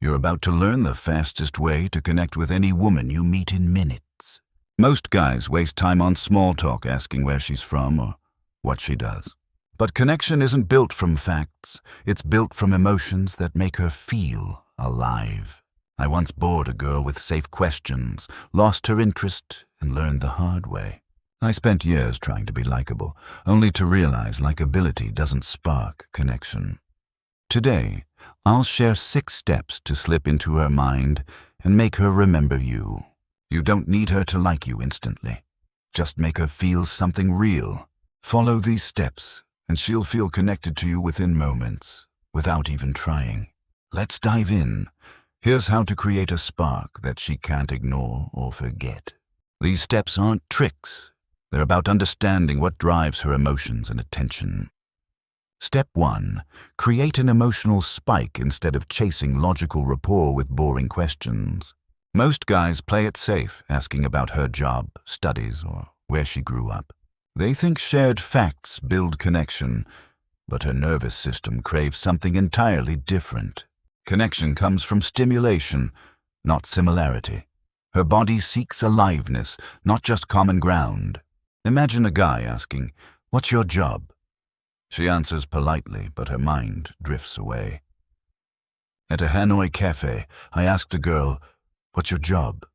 You're about to learn the fastest way to connect with any woman you meet in minutes. Most guys waste time on small talk asking where she's from or what she does. But connection isn't built from facts. It's built from emotions that make her feel alive. I once bored a girl with safe questions, lost her interest, and learned the hard way. I spent years trying to be likable, only to realize likability doesn't spark connection. Today, I'll share 6 steps to slip into her mind and make her remember you. You don't need her to like you instantly. Just make her feel something real. Follow these steps, and she'll feel connected to you within moments, without even trying. Let's dive in. Here's how to create a spark that she can't ignore or forget. These steps aren't tricks. They're about understanding what drives her emotions and attention. Step 1. Create an emotional spike instead of chasing logical rapport with boring questions. Most guys play it safe, asking about her job, studies, or where she grew up. They think shared facts build connection, but her nervous system craves something entirely different. Connection comes from stimulation, not similarity. Her body seeks aliveness, not just common ground. Imagine a guy asking, "What's your job?" She answers politely, but her mind drifts away. At a Hanoi cafe, I asked a girl, "What's your job?"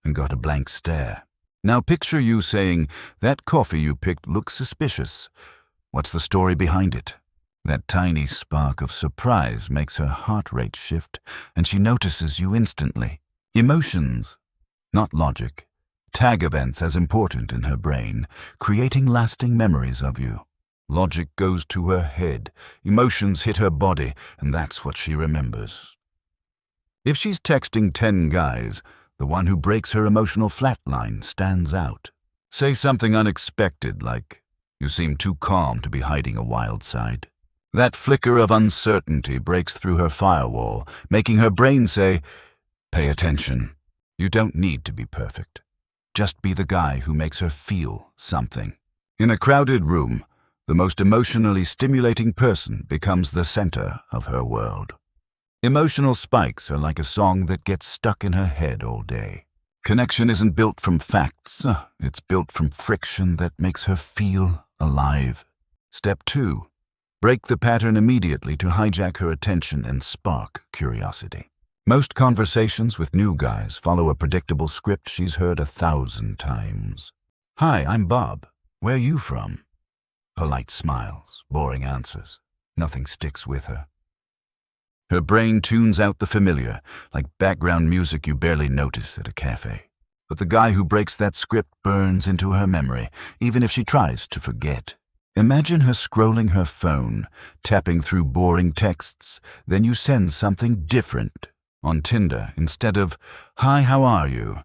and got a blank stare. Now picture you saying, "That coffee you picked looks suspicious. What's the story behind it?" That tiny spark of surprise makes her heart rate shift, and she notices you instantly. Emotions, not logic. Tag events as important in her brain, creating lasting memories of you. Logic goes to her head, emotions hit her body, and that's what she remembers. If she's texting 10 guys, the one who breaks her emotional flatline stands out. Say something unexpected like, "You seem too calm to be hiding a wild side." That flicker of uncertainty breaks through her firewall, making her brain say, "Pay attention. You don't need to be perfect. Just be the guy who makes her feel something." In a crowded room, the most emotionally stimulating person becomes the center of her world. Emotional spikes are like a song that gets stuck in her head all day. Connection isn't built from facts, it's built from friction that makes her feel alive. Step 2. Break the pattern immediately to hijack her attention and spark curiosity. Most conversations with new guys follow a predictable script she's heard 1,000 times. "Hi, I'm Bob. Where are you from?" Polite smiles, boring answers. Nothing sticks with her. Her brain tunes out the familiar, like background music you barely notice at a cafe. But the guy who breaks that script burns into her memory, even if she tries to forget. Imagine her scrolling her phone, tapping through boring texts, then you send something different. On Tinder, instead of, "Hi, how are you?"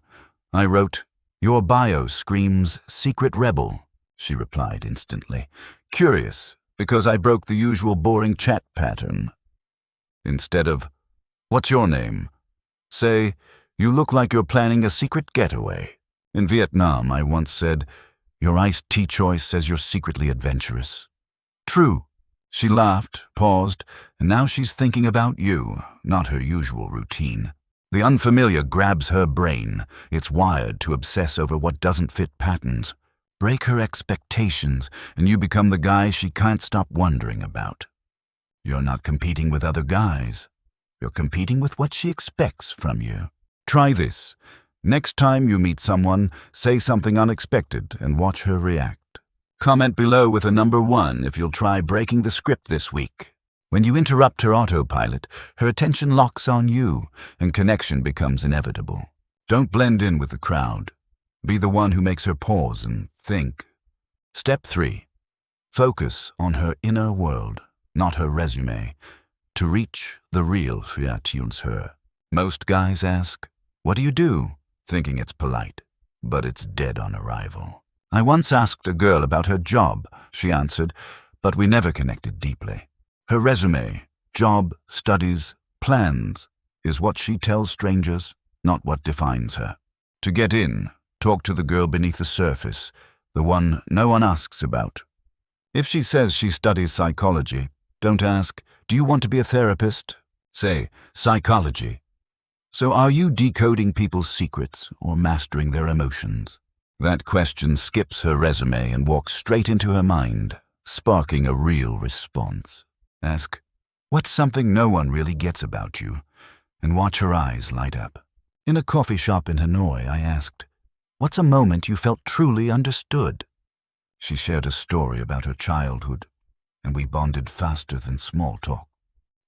I wrote, "Your bio screams secret rebel." She replied instantly, curious, because I broke the usual boring chat pattern. Instead of, "What's your name?" say, "You look like you're planning a secret getaway." In Vietnam, I once said, "Your iced tea choice says you're secretly adventurous." True. She laughed, paused, and now she's thinking about you, not her usual routine. The unfamiliar grabs her brain. It's wired to obsess over what doesn't fit patterns. Break her expectations, and you become the guy she can't stop wondering about. You're not competing with other guys. You're competing with what she expects from you. Try this. Next time you meet someone, say something unexpected and watch her react. Comment below with a number 1 if you'll try breaking the script this week. When you interrupt her autopilot, her attention locks on you, and connection becomes inevitable. Don't blend in with the crowd. Be the one who makes her pause and think. Step 3. Focus on her inner world, not her resume. To reach the real tunes her. Most guys ask, "What do you do?" thinking it's polite, but it's dead on arrival. I once asked a girl about her job, she answered, but we never connected deeply. Her resume, job, studies, plans, is what she tells strangers, not what defines her. To get in, talk to the girl beneath the surface, the one no one asks about. If she says she studies psychology, don't ask, "Do you want to be a therapist?" Say, "Psychology. So are you decoding people's secrets or mastering their emotions? That question skips her resume and walks straight into her mind, sparking a real response. Ask, what's something no one really gets about you? And watch her eyes light up. In a coffee shop in Hanoi, I asked, what's a moment you felt truly understood? She shared a story about her childhood, and we bonded faster than small talk.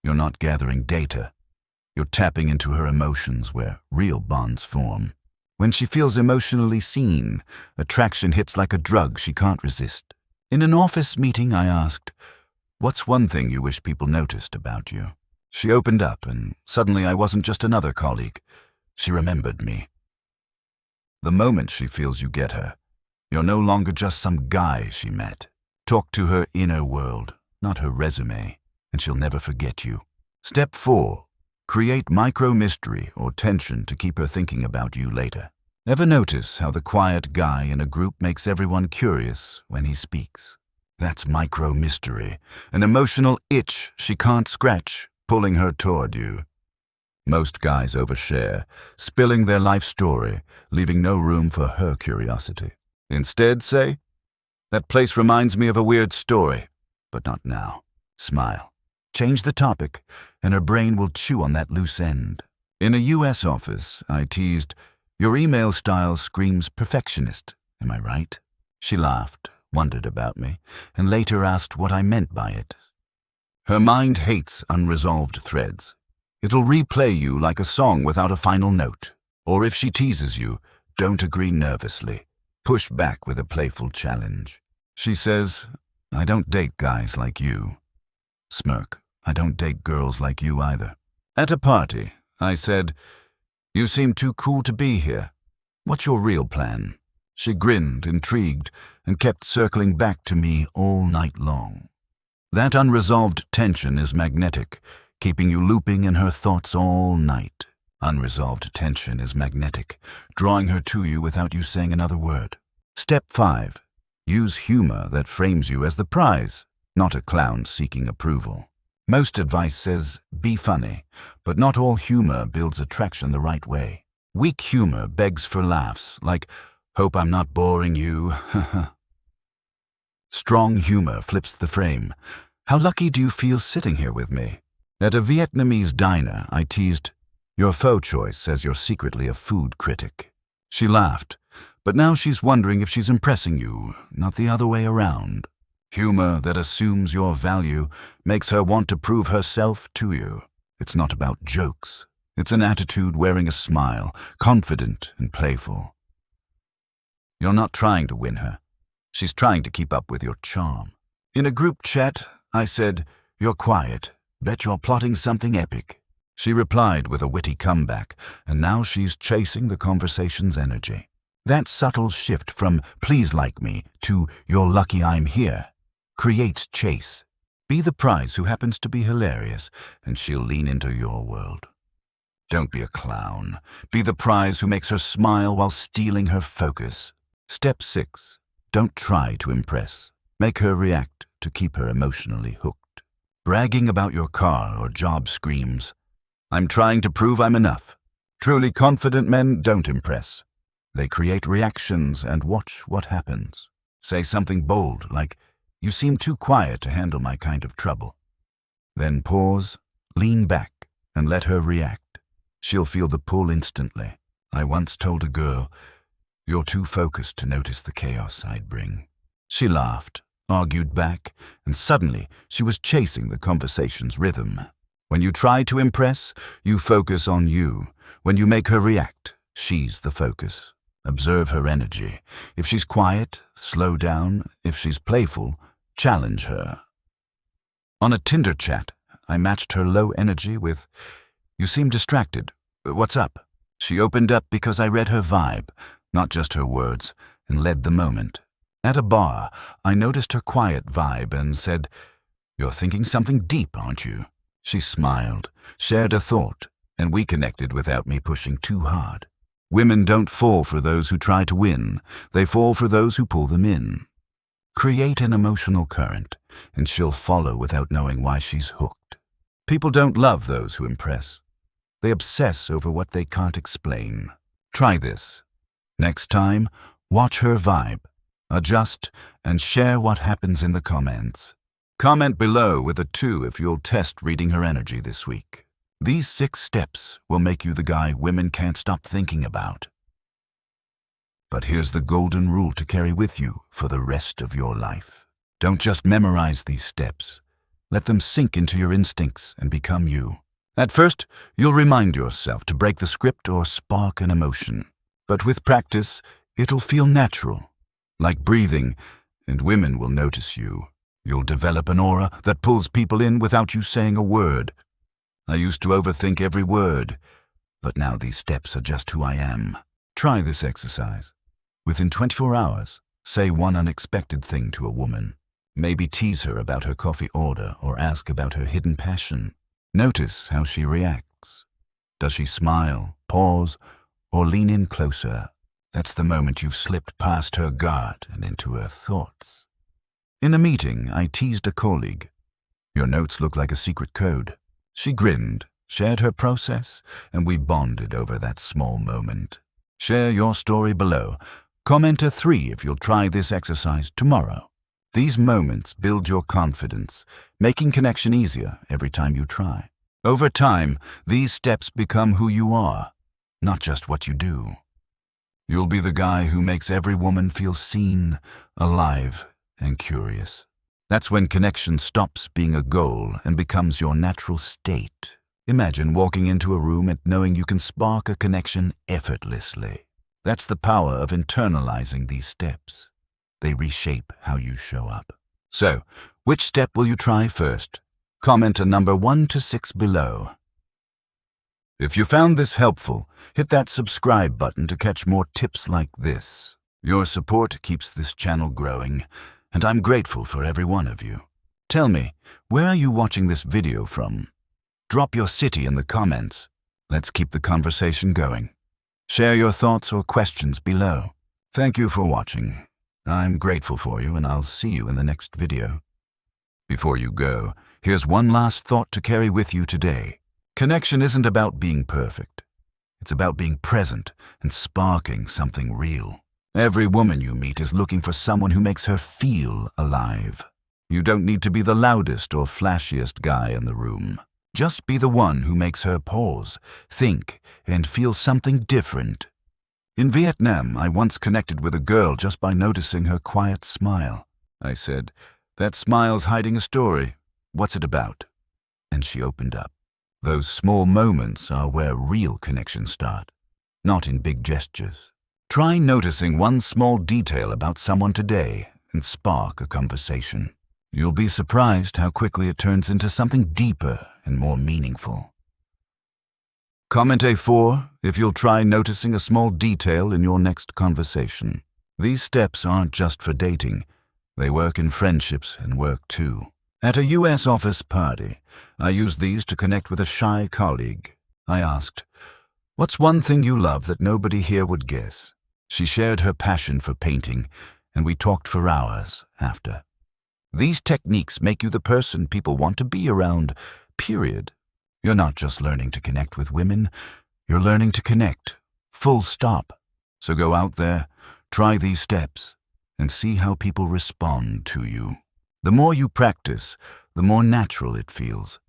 You're not gathering data. You're tapping into her emotions where real bonds form. When she feels emotionally seen, attraction hits like a drug she can't resist. In an office meeting, I asked, what's one thing you wish people noticed about you? She opened up, and suddenly I wasn't just another colleague. She remembered me. The moment she feels you get her, you're no longer just some guy she met. Talk to her inner world, not her resume, and she'll never forget you. Step 4. Create micro-mystery or tension to keep her thinking about you later. Ever notice how the quiet guy in a group makes everyone curious when he speaks? That's micro-mystery, an emotional itch she can't scratch, pulling her toward you. Most guys overshare, spilling their life story, leaving no room for her curiosity. Instead, say, that place reminds me of a weird story, but not now. Smile. Change the topic, and her brain will chew on that loose end. In a U.S. office, I teased, your email style screams perfectionist, am I right? She laughed, wondered about me, and later asked what I meant by it. Her mind hates unresolved threads. It'll replay you like a song without a final note. Or if she teases you, don't agree nervously. Push back with a playful challenge. She says, I don't date guys like you. Smirk. I don't date girls like you either. At a party, I said, you seem too cool to be here. What's your real plan? She grinned, intrigued, and kept circling back to me all night long. That unresolved tension is magnetic, keeping you looping in her thoughts all night. Unresolved tension is magnetic, drawing her to you without you saying another word. Step 5. Use humor that frames you as the prize, not a clown seeking approval. Most advice says, be funny, but not all humor builds attraction the right way. Weak humor begs for laughs, like, hope I'm not boring you, Strong humor flips the frame. How lucky do you feel sitting here with me? At a Vietnamese diner, I teased, your pho choice says you're secretly a food critic. She laughed, but now she's wondering if she's impressing you, not the other way around. Humor that assumes your value makes her want to prove herself to you. It's not about jokes. It's an attitude wearing a smile, confident and playful. You're not trying to win her. She's trying to keep up with your charm. In a group chat, I said, you're quiet. Bet you're plotting something epic. She replied with a witty comeback, and now she's chasing the conversation's energy. That subtle shift from please like me to you're lucky I'm here creates chase. Be the prize who happens to be hilarious, and she'll lean into your world. Don't be a clown. Be the prize who makes her smile while stealing her focus. Step 6. Don't try to impress. Make her react to keep her emotionally hooked. Bragging about your car or job screams, I'm trying to prove I'm enough. Truly confident men don't impress. They create reactions and watch what happens. Say something bold like, you seem too quiet to handle my kind of trouble. Then pause, lean back, and let her react. She'll feel the pull instantly. I once told a girl, you're too focused to notice the chaos I'd bring. She laughed, argued back, and suddenly she was chasing the conversation's rhythm. When you try to impress, you focus on you. When you make her react, she's the focus. Observe her energy. If she's quiet, slow down. If she's playful, challenge her. On a Tinder chat, I matched her low energy with, you seem distracted. What's up? She opened up because I read her vibe, not just her words, and led the moment. At a bar, I noticed her quiet vibe and said, you're thinking something deep, aren't you? She smiled, shared a thought, and we connected without me pushing too hard. Women don't fall for those who try to win. They fall for those who pull them in. Create an emotional current, and she'll follow without knowing why she's hooked. People don't love those who impress. They obsess over what they can't explain. Try this. Next time, watch her vibe. Adjust and share what happens in the comments. Comment below with a 2 if you'll test reading her energy this week. These 6 steps will make you the guy women can't stop thinking about. But here's the golden rule to carry with you for the rest of your life. Don't just memorize these steps. Let them sink into your instincts and become you. At first, you'll remind yourself to break the script or spark an emotion. But with practice, it'll feel natural, like breathing, and women will notice you. You'll develop an aura that pulls people in without you saying a word. I used to overthink every word, but now these steps are just who I am. Try this exercise. Within 24 hours, say one unexpected thing to a woman. Maybe tease her about her coffee order or ask about her hidden passion. Notice how she reacts. Does she smile, pause, or lean in closer? That's the moment you've slipped past her guard and into her thoughts. In a meeting, I teased a colleague. Your notes look like a secret code. She grinned, shared her process, and we bonded over that small moment. Share your story below. Comment a 3 if you'll try this exercise tomorrow. These moments build your confidence, making connection easier every time you try. Over time, these steps become who you are, not just what you do. You'll be the guy who makes every woman feel seen, alive, and curious. That's when connection stops being a goal and becomes your natural state. Imagine walking into a room and knowing you can spark a connection effortlessly. That's the power of internalizing these steps. They reshape how you show up. So, which step will you try first? Comment a number 1 to 6 below. If you found this helpful, hit that subscribe button to catch more tips like this. Your support keeps this channel growing, and I'm grateful for every one of you. Tell me, where are you watching this video from? Drop your city in the comments. Let's keep the conversation going. Share your thoughts or questions below. Thank you for watching. I'm grateful for you, and I'll see you in the next video. Before you go, here's one last thought to carry with you today. Connection isn't about being perfect. It's about being present and sparking something real. Every woman you meet is looking for someone who makes her feel alive. You don't need to be the loudest or flashiest guy in the room. Just be the one who makes her pause, think, and feel something different. In Vietnam, I once connected with a girl just by noticing her quiet smile. I said, "That smile's hiding a story. What's it about?" And she opened up. Those small moments are where real connections start, not in big gestures. Try noticing one small detail about someone today and spark a conversation. You'll be surprised how quickly it turns into something deeper and more meaningful. Comment a 4 if you'll try noticing a small detail in your next conversation. These steps aren't just for dating. They work in friendships and work too. At a US office party, I used these to connect with a shy colleague. I asked, "What's one thing you love that nobody here would guess?" She shared her passion for painting, and we talked for hours after. These techniques make you the person people want to be around, period. You're not just learning to connect with women, you're learning to connect, full stop. So go out there, try these steps, and see how people respond to you. The more you practice, the more natural it feels,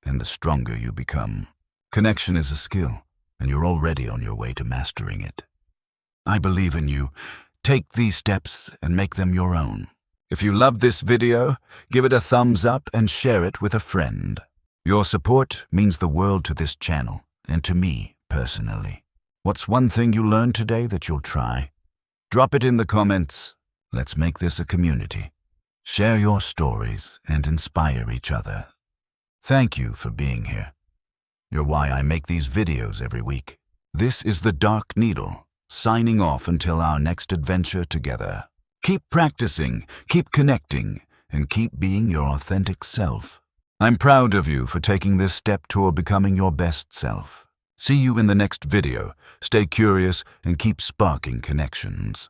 and the stronger you become. Connection is a skill, and you're already on your way to mastering it. I believe in you. Take these steps and make them your own. If you loved this video, give it a thumbs up and share it with a friend. Your support means the world to this channel, and to me personally. What's one thing you learned today that you'll try? Drop it in the comments. Let's make this a community. Share your stories and inspire each other. Thank you for being here. You're why I make these videos every week. This is the Dark Needle, signing off until our next adventure together. Keep practicing, keep connecting, and keep being your authentic self. I'm proud of you for taking this step toward becoming your best self. See you in the next video. Stay curious and keep sparking connections.